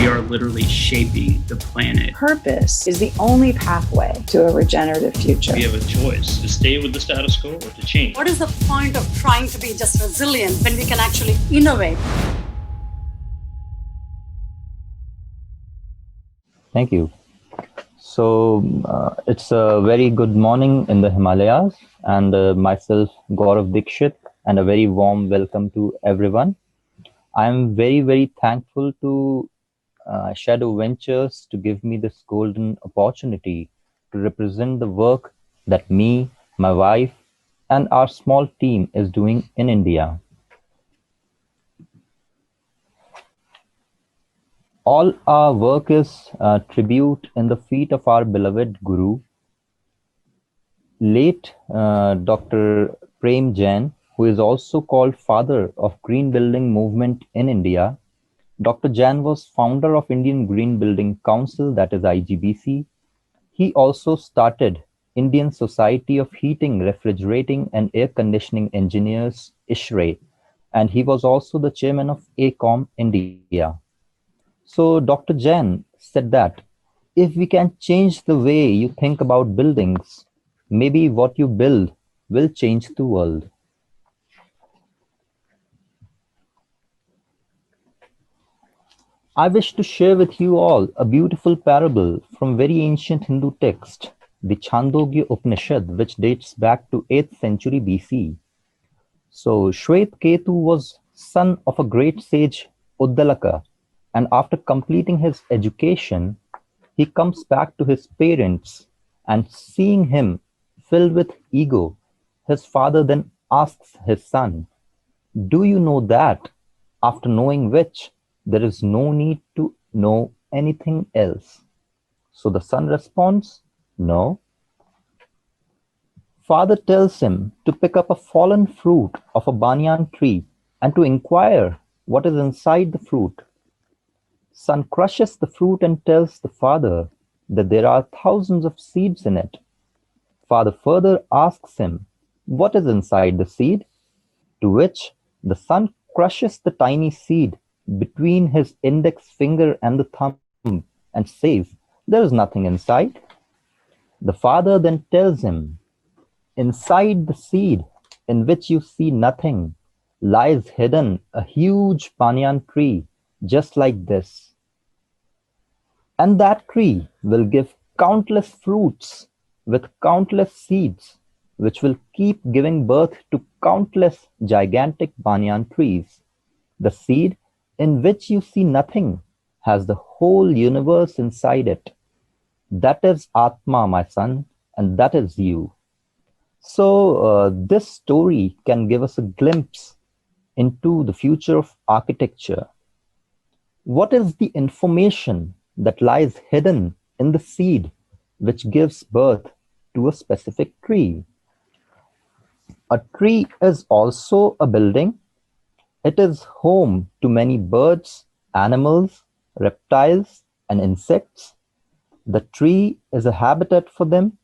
are literally shaping the planet. Purpose is the only pathway to a regenerative future. We have a choice to stay with the status quo or to change. What is the point of trying to be just resilient when we can actually innovate? Thank you. So it's a very good morning in the Himalayas, and myself, Gaurav Dixit, and a very warm welcome to everyone. I'm very, very thankful to Shadow Ventures to give me this golden opportunity to represent the work that me, my wife, and our small team is doing in India. All our work is tribute in the feet of our beloved Guru, late Dr. Prem Jain, who is also called father of green building movement in India. Dr. Jain was founder of Indian Green Building Council, that is IGBC. He also started Indian Society of Heating, Refrigerating and Air Conditioning Engineers, ISHRE, and he was also the chairman of ACOM India. So Dr. Jain said that if we can change the way you think about buildings, maybe what you build will change the world. I wish to share with you all a beautiful parable from very ancient Hindu text, the Chandogya Upanishad, which dates back to 8th century BC. So Shwet Ketu was son of a great sage Uddalaka, and after completing his education, he comes back to his parents, and seeing him filled with ego, his father then asks his son, "Do you know that, after knowing which, there is no need to know anything else?" So the son responds, "No." Father tells him to pick up a fallen fruit of a banyan tree and to inquire what is inside the fruit. Son crushes the fruit and tells the father that there are thousands of seeds in it. Father further asks him what is inside the seed, to which the son crushes the tiny seed between his index finger and the thumb and says, "There is nothing inside." The father then tells him, "Inside the seed, in which you see nothing, lies hidden a huge banyan tree just like this. And that tree will give countless fruits with countless seeds, which will keep giving birth to countless gigantic banyan trees. The seed in which you see nothing has the whole universe inside it. That is Atma, my son, and that is you." So this story can give us a glimpse into the future of architecture. What is the information that lies hidden in the seed which gives birth to a specific tree? A tree is also a building. It is home to many birds, animals, reptiles, and insects. The tree is a habitat for them.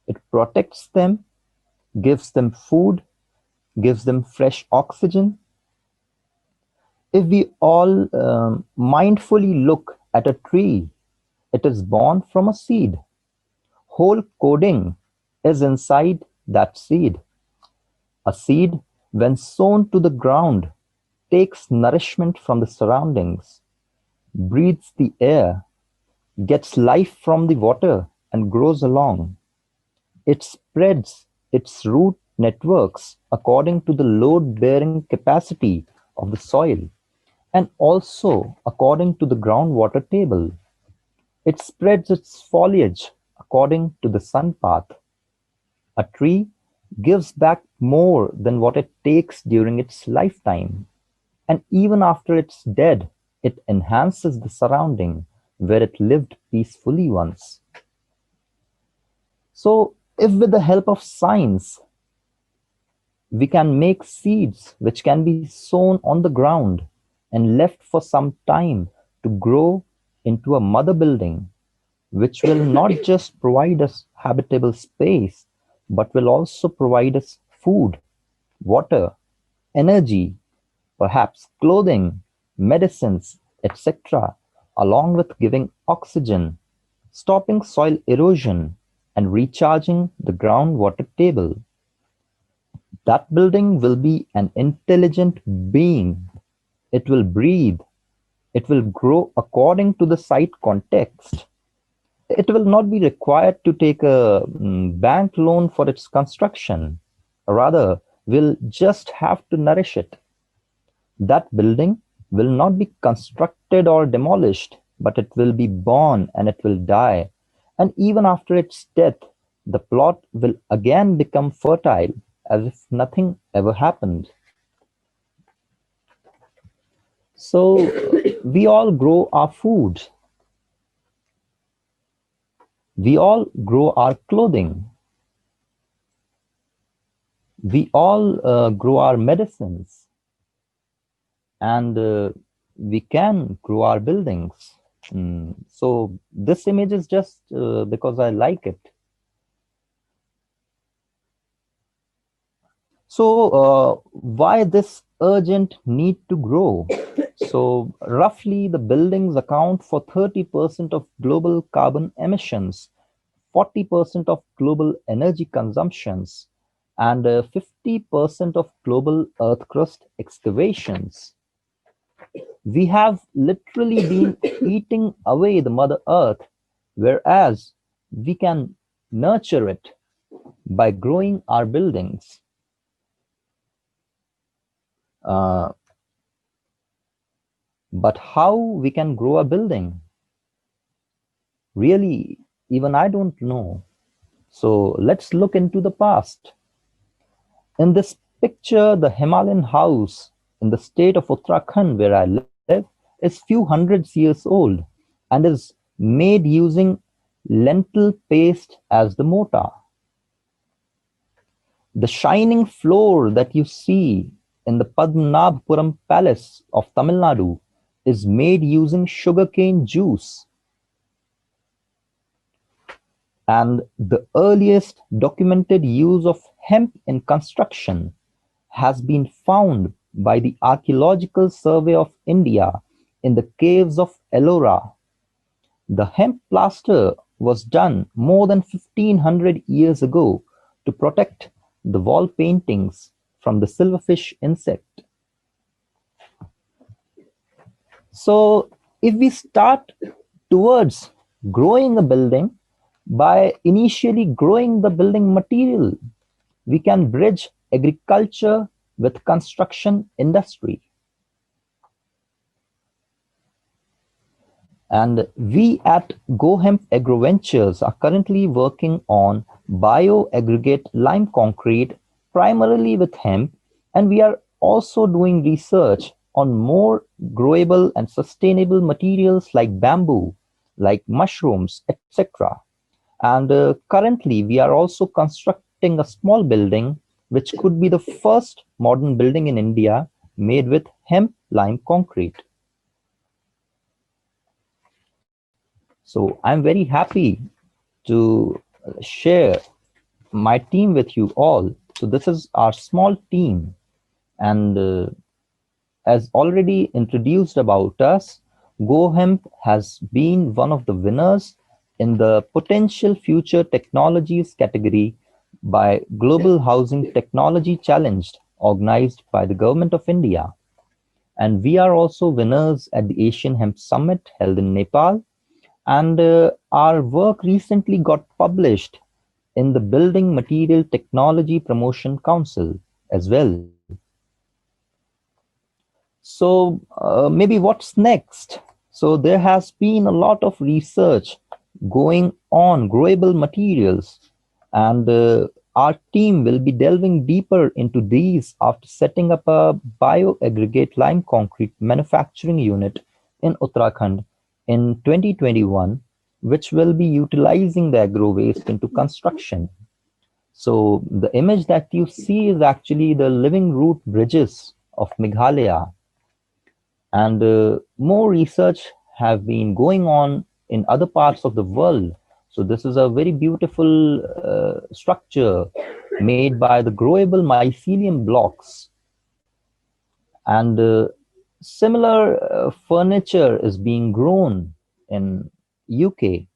It protects them, gives them food, gives them fresh oxygen. If we all mindfully look at a tree, it is born from a seed. Whole coding is inside that seed. A seed, when sown to the ground, takes nourishment from the surroundings, breathes the air, gets life from the water, and grows along. It spreads its root networks according to the load-bearing capacity of the soil and also according to the groundwater table. It spreads its foliage according to the sun path. A tree gives back more than what it takes during its lifetime. And even after it's dead, it enhances the surrounding where it lived peacefully once. So, if with the help of science, we can make seeds which can be sown on the ground and left for some time to grow into a mother building, which will not just provide us habitable space, but will also provide us food, water, energy, perhaps clothing, medicines, etc., along with giving oxygen, stopping soil erosion, and recharging the groundwater table. That building will be an intelligent being. It will breathe. It will grow according to the site context. It will not be required to take a bank loan for its construction. Rather, we'll just have to nourish it. That building will not be constructed or demolished, but it will be born and it will die. And even after its death, the plot will again become fertile as if nothing ever happened. So we all grow our food. We all grow our clothing. We all grow our medicines. And we can grow our buildings. So this image is just because I like it. So why this urgent need to grow? So roughly the buildings account for 30% of global carbon emissions, 40% of global energy consumptions, and 50% of global earth crust excavations. We have literally been eating away the Mother Earth, whereas we can nurture it by growing our buildings. But how we can grow a building? Really, even I don't know. So let's look into the past. In this picture, the Himalayan house in the state of Uttarakhand, where I live, is few hundreds years old and is made using lentil paste as the mortar. The shining floor that you see in the Padmanabhapuram Palace of Tamil Nadu is made using sugarcane juice. And the earliest documented use of hemp in construction has been found by the Archaeological Survey of India in the caves of Ellora. The hemp plaster was done more than 1500 years ago to protect the wall paintings from the silverfish insect. So if we start towards growing a building by initially growing the building material, we can bridge agriculture with construction industry. And we at Gohemp Agroventures are currently working on bioaggregate lime concrete, primarily with hemp, and we are also doing research on more growable and sustainable materials like bamboo, like mushrooms, etc. And currently we are also constructing a small building which could be the first modern building in India made with hemp lime concrete. So I'm very happy to share my team with you all. So this is our small team, and as already introduced about us, Gohemp has been one of the winners in the Potential Future Technologies category by Global Housing Technology Challenge organized by the Government of India. And we are also winners at the Asian Hemp Summit held in Nepal. And our work recently got published in the Building Material Technology Promotion Council as well. So maybe what's next? So there has been a lot of research going on growable materials, and our team will be delving deeper into these after setting up a bioaggregate lime concrete manufacturing unit in Uttarakhand in 2021, which will be utilizing the agro waste into construction. So the image that you see is actually the living root bridges of Meghalaya. And more research have been going on in other parts of the world. So this is a very beautiful structure made by the growable mycelium blocks. And similar furniture is being grown in UK.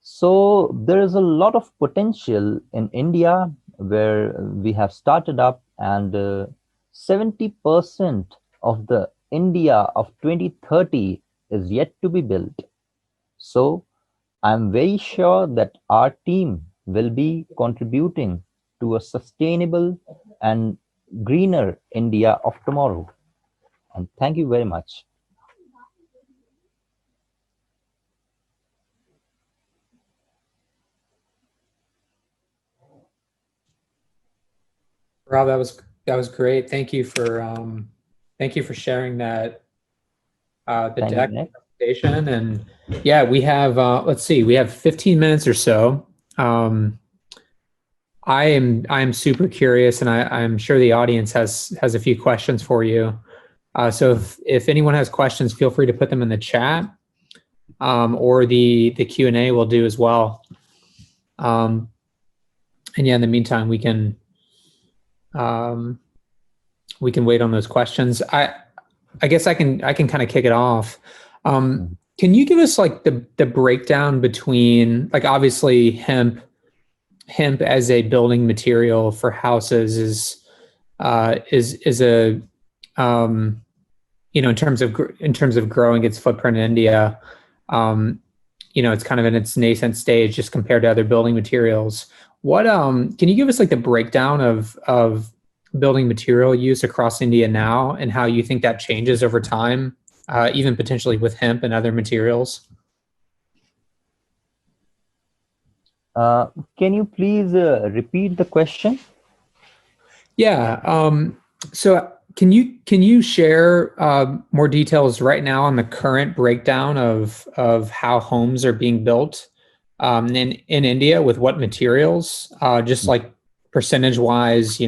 So there is a lot of potential in India where we have started up, and 70% of the India of 2030 is yet to be built. So I'm very sure that our team will be contributing to a sustainable and greener India of tomorrow. And thank you very much. Rob, that was great. Thank you for sharing that the Thank you, deck Nick. presentation. And yeah, we have let's see, we have 15 minutes or so. I am super curious, and I'm sure the audience has a few questions for you. So if anyone has questions, feel free to put them in the chat, or the Q&A will do as well. And yeah, in the meantime, we can wait on those questions. I guess I can kind of kick it off. Can you give us like the breakdown between, like, obviously hemp as a building material for houses is a in terms of growing its footprint in India, it's kind of in its nascent stage just compared to other building materials. What can you give us like the breakdown of building material use across India now, and how you think that changes over time, even potentially with hemp and other materials? Can you please repeat the question? Yeah. So can you share more details right now on the current breakdown of how homes are being built in India, with what materials, just like percentage wise,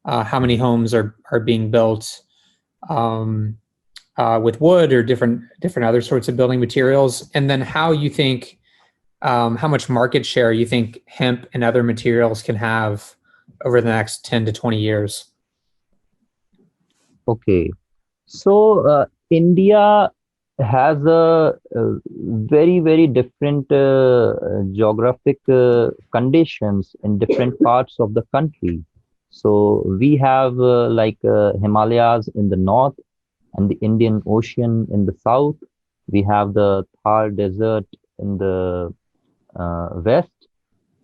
how many homes are being built with wood or different other sorts of building materials, and then how you think, how much market share you think hemp and other materials can have over the next 10 to 20 years? Okay, so India has a very, very different geographic conditions in different parts of the country. So we have Himalayas in the north and the Indian Ocean in the south. We have the Thar Desert in the west,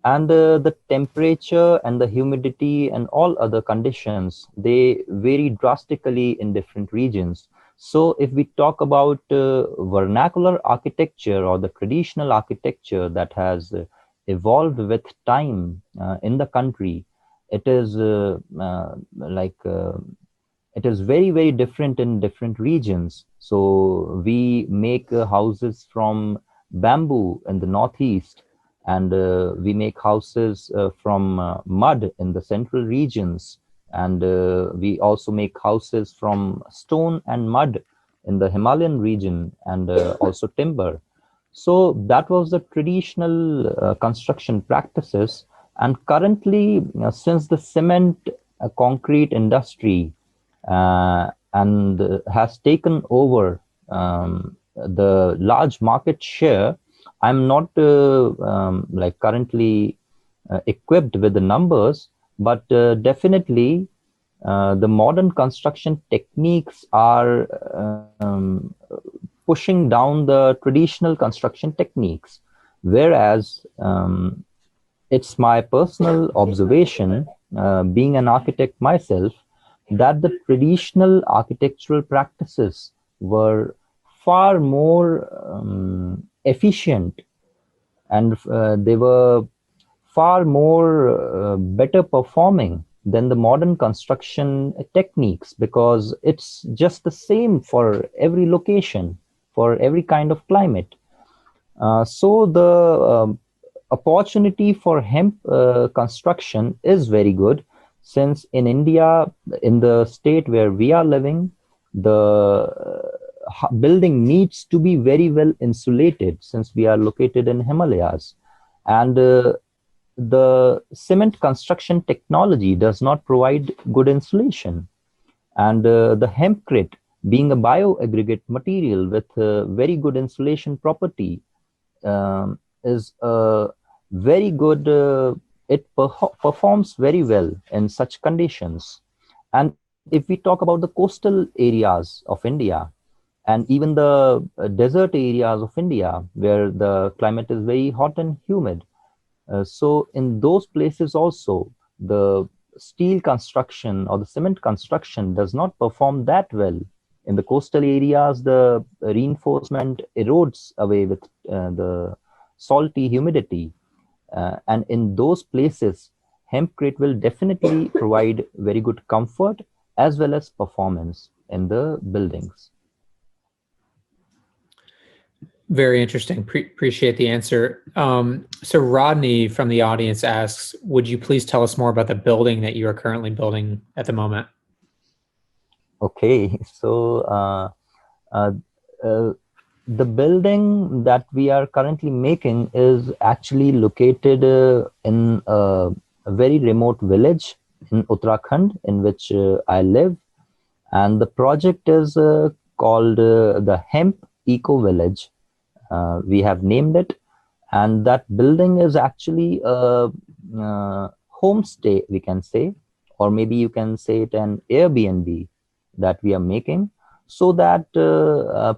and the temperature and the humidity and all other conditions, they vary drastically in different regions. So if we talk about vernacular architecture or the traditional architecture that has evolved with time in the country, it is it is very, very different in different regions. So we make houses from bamboo in the northeast, and we make houses from mud in the central regions, and we also make houses from stone and mud in the Himalayan region, and also timber. So that was the traditional construction practices. And currently, since the cement concrete industry and has taken over the large market share, I'm not currently equipped with the numbers, but definitely the modern construction techniques are pushing down the traditional construction techniques. Whereas it's my personal observation, being an architect myself, that the traditional architectural practices were far more efficient, and they were far more better performing than the modern construction techniques, because it's just the same for every location, for every kind of climate. So the opportunity for hemp construction is very good, since in India, in the state where we are living, the building needs to be very well insulated, since we are located in Himalayas. And the cement construction technology does not provide good insulation. And the hempcrete, being a bioaggregate material with very good insulation property, is a very good, performs very well in such conditions. And if we talk about the coastal areas of India, and even the desert areas of India, where the climate is very hot and humid, so in those places also, the steel construction or the cement construction does not perform that well. In the coastal areas, the reinforcement erodes away with the salty humidity. And in those places, hempcrete will definitely provide very good comfort as well as performance in the buildings. Very interesting. Appreciate the answer. So Rodney from the audience asks, would you please tell us more about the building that you are currently building at the moment? Okay, so the building that we are currently making is actually located in a very remote village in Uttarakhand, in which I live. And the project is called the Hemp Eco Village. We have named it. And that building is actually a homestay, we can say, or maybe you can say it an Airbnb that we are making, so that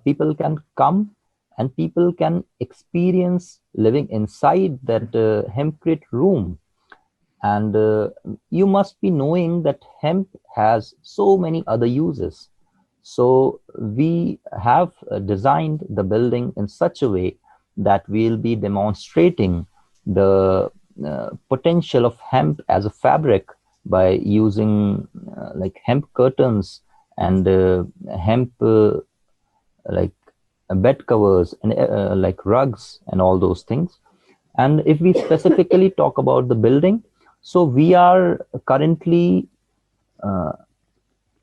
people can come and people can experience living inside that hempcrete room. And you must be knowing that hemp has so many other uses. So we have designed the building in such a way that we'll be demonstrating the potential of hemp as a fabric by using like hemp curtains and hemp like bed covers and like rugs and all those things. And if we specifically talk about the building, so we are currently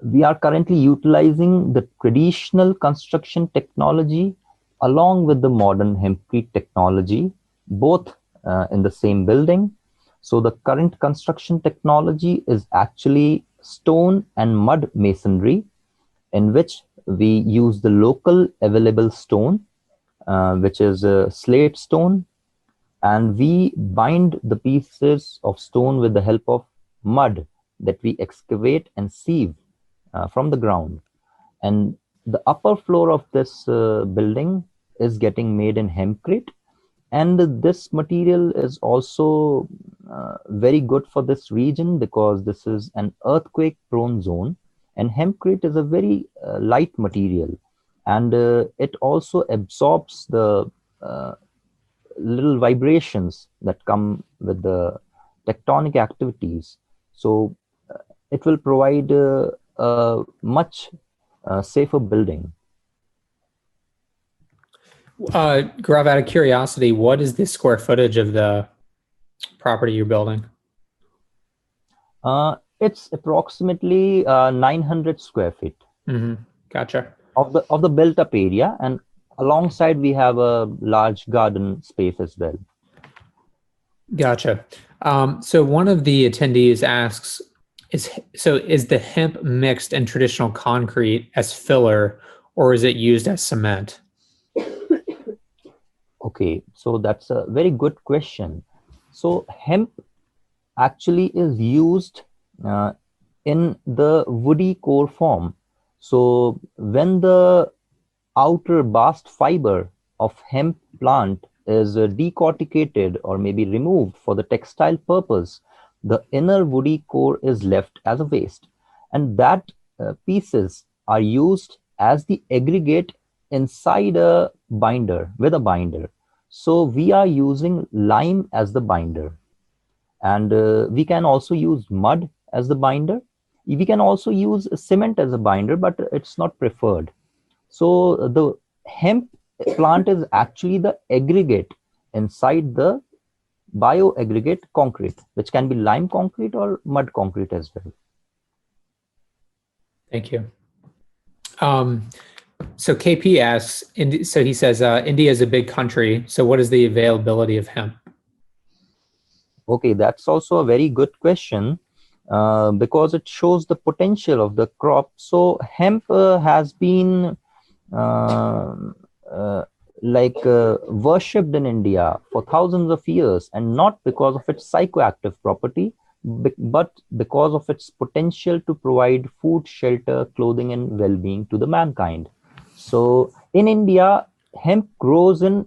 utilizing the traditional construction technology along with the modern hempcrete technology, both in the same building. So the current construction technology is actually stone and mud masonry, in which we use the local available stone, which is slate stone, and we bind the pieces of stone with the help of mud that we excavate and sieve from the ground. And the upper floor of this building is getting made in hempcrete. And this material is also very good for this region because this is an earthquake prone zone, and hempcrete is a very light material, and it also absorbs the little vibrations that come with the tectonic activities. So it will provide a much safer building. Gaurav, out of curiosity, what is the square footage of the property you're building? It's approximately 900 square feet. Mm-hmm. Gotcha. Of the built up area, and alongside we have a large garden space as well. Gotcha. So one of the attendees asks, is the hemp mixed in traditional concrete as filler, or is it used as cement? Okay, so that's a very good question. So hemp actually is used in the woody core form. So when the outer bast fiber of hemp plant is decorticated or maybe removed for the textile purpose, the inner woody core is left as a waste, and that pieces are used as the aggregate inside a binder with a binder. So we are using lime as the binder, and we can also use mud as the binder. We can also use cement as a binder, but it's not preferred. So the hemp plant is actually the aggregate inside the bioaggregate concrete, which can be lime concrete or mud concrete as well. Thank you. So KP asks, so he says, India is a big country. So what is the availability of hemp? Okay, that's also a very good question because it shows the potential of the crop. So hemp has been uh, uh, worshipped in India for thousands of years, and not because of its psychoactive property, but because of its potential to provide food, shelter, clothing, and well-being to the mankind. So in India, hemp grows in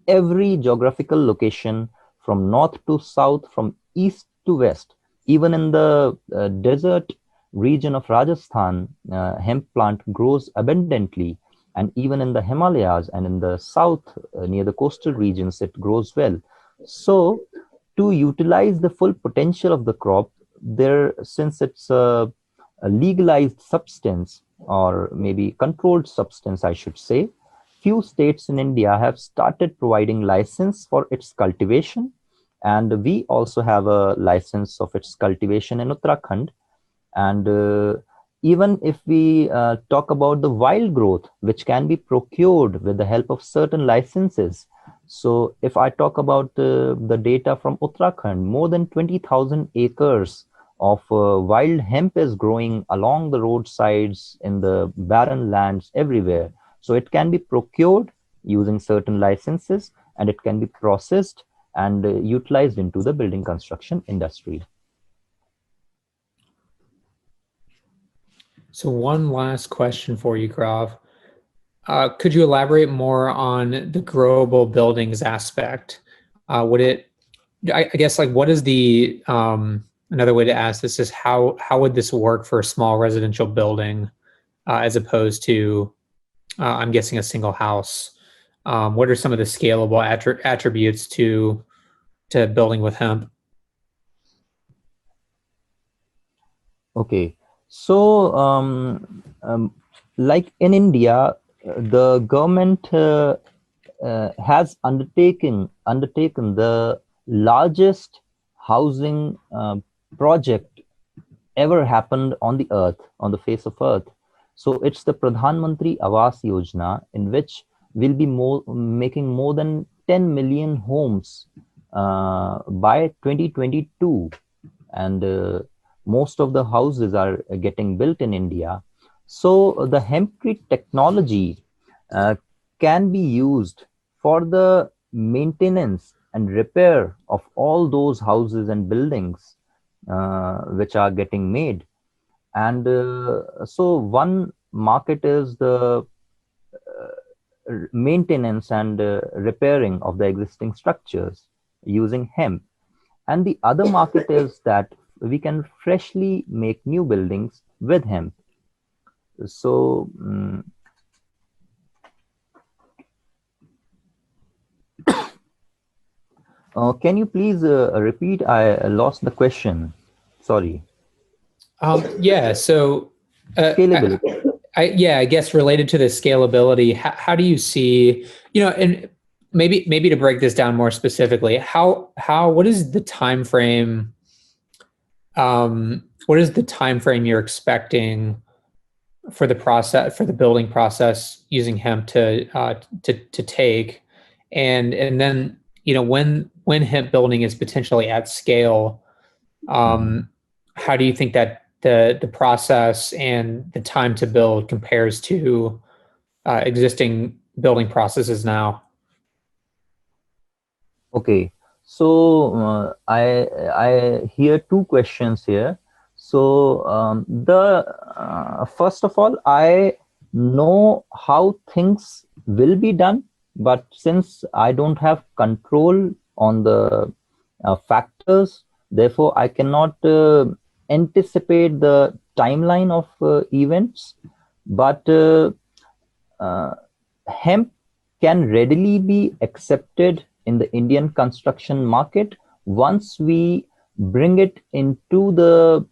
every geographical location, from north to south, from east to west. Even in the desert region of Rajasthan, hemp plant grows abundantly. And even in the Himalayas and in the south, near the coastal regions, it grows well. So, to utilize the full potential of the crop, since it's a legalized substance, or maybe controlled substance, I should say, few states in India have started providing license for its cultivation, and we also have a license of its cultivation in Uttarakhand. And even if we talk about the wild growth, which can be procured with the help of certain licenses. So if I talk about the data from Uttarakhand, more than 20,000 acres of wild hemp is growing along the roadsides, in the barren lands, everywhere. So it can be procured using certain licenses, and it can be processed and utilized into the building construction industry. So one last question for you, Gaurav. Could you elaborate more on the growable buildings aspect? I guess, like, what is the, another way to ask this is how would this work for a small residential building as opposed to, I'm guessing, a single house? What are some of the scalable attributes to building with hemp? Okay, so like in India, the government has undertaken the largest housing project ever happened on the earth, on the face of earth. So it's the Pradhan Mantri Awas Yojana, in which we'll be making more than 10 million homes by 2022, and most of the houses are getting built in India. So the hempcrete technology can be used for the maintenance and repair of all those houses and buildings which are getting made. And so one market is the maintenance and repairing of the existing structures using hemp. And the other market is that we can freshly make new buildings with hemp. So, can you please repeat? I lost the question. Sorry. Yeah. So, Scalability. I guess related to the scalability, how do you see, and maybe to break this down more specifically, what is the time frame? What is the time frame you're expecting for the building process using hemp to take, and then when hemp building is potentially at scale, how do you think that the process and the time to build compares to existing building processes now? Okay, so I hear two questions here. So the first of all, I know how things will be done, but since I don't have control on the factors, therefore I cannot anticipate the timeline of events. But hemp can readily be accepted in the Indian construction market once we bring it into the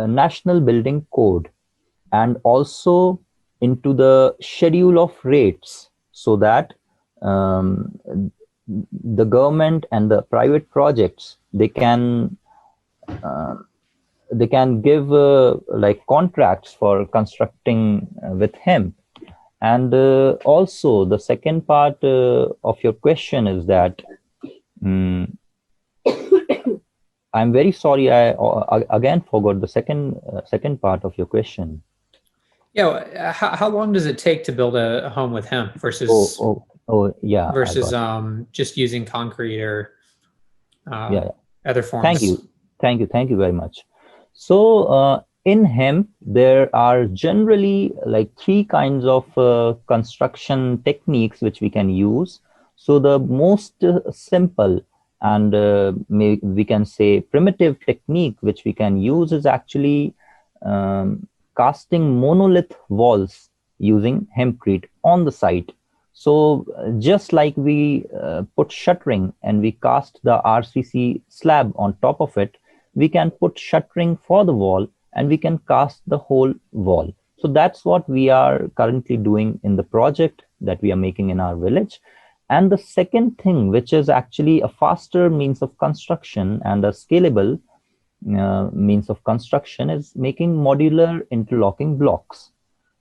National Building Code, and also into the schedule of rates, so that the government and the private projects, they can give like contracts for constructing with hemp. And also the second part of your question is that I'm very sorry. I again forgot the second part of your question. Yeah. How long does it take to build a home with hemp versus Yeah. versus just using concrete or other forms? Thank you very much. So in hemp, there are generally like three kinds of construction techniques which we can use. So the most simple and we can say primitive technique which we can use is actually casting monolith walls using hempcrete on the site. So just like we put shuttering and we cast the RCC slab on top of it, we can put shuttering for the wall and we can cast the whole wall. So that's what we are currently doing in the project that we are making in our village. And the second thing, which is actually a faster means of construction and a scalable means of construction, is making modular interlocking blocks.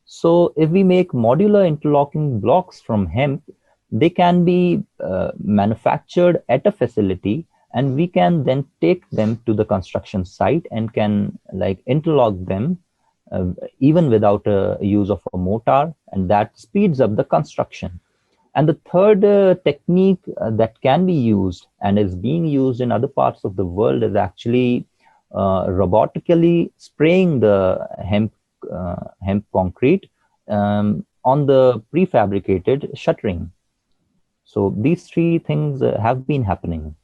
So if we make modular interlocking blocks from hemp, they can be manufactured at a facility, and we can then take them to the construction site and can like interlock them even without a use of a mortar, and that speeds up the construction. And the third technique that can be used and is being used in other parts of the world is actually robotically spraying the hemp concrete on the prefabricated shuttering. So these three things have been happening.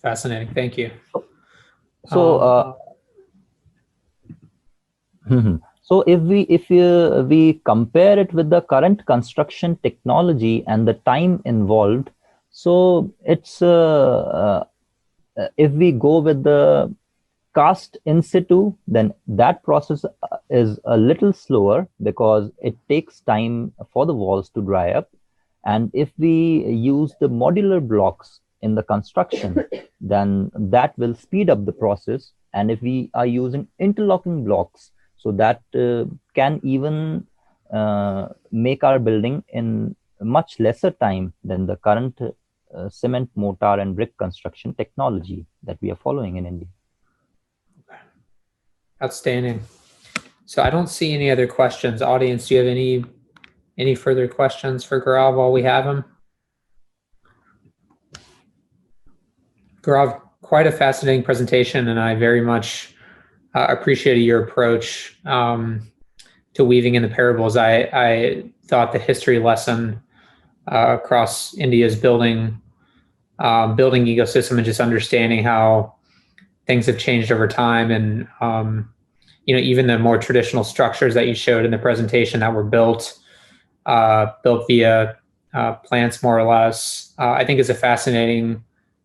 Fascinating. Thank you. So, so if we compare it with the current construction technology and the time involved, so it's if we go with the cast in situ, then that process is a little slower because it takes time for the walls to dry up. And if we use the modular blocks in the construction, then that will speed up the process. And if we are using interlocking blocks, so that can even make our building in much lesser time than the current cement, mortar, and brick construction technology that we are following in India. Outstanding. So I don't see any other questions. Audience, do you have any further questions for Gaurav while we have him? Gaurav, quite a fascinating presentation, and I very much appreciated your approach to weaving in the parables. I thought the history lesson across India's building ecosystem and just understanding how things have changed over time, and even the more traditional structures that you showed in the presentation that were built via plants, more or less, I think is a fascinating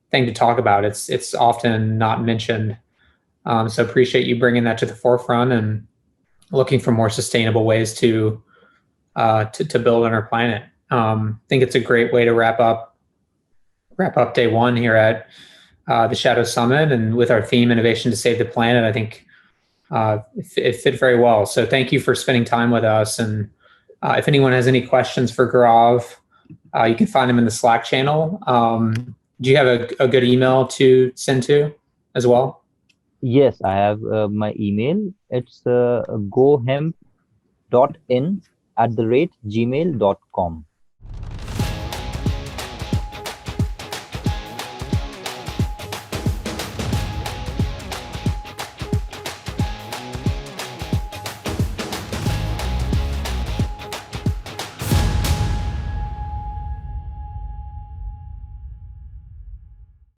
thing to talk about. It's often not mentioned. So appreciate you bringing that to the forefront and looking for more sustainable ways to build on our planet. I think it's a great way to wrap up day one here at the Shadow Summit, and with our theme, Innovation to Save the Planet. I think it fit very well. So thank you for spending time with us. And if anyone has any questions for Gaurav, you can find him in the Slack channel. Do you have a good email to send to as well? Yes, I have my email. It's gohemp.in@gmail.com.